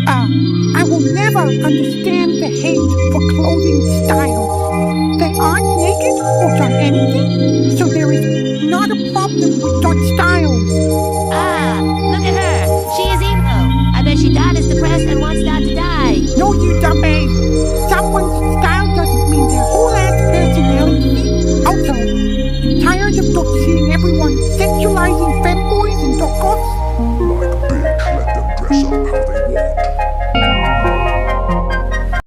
I will never understand the hate for clothing styles. They aren't naked or done anything, so there is not a problem with done styles. Ah, look at her. She is evil. I bet she Dot is depressed and wants Dot to die. No, you dumbass. Someone's style doesn't mean their whole ass personality. Also, I'm tired of seeing everyone sexualizing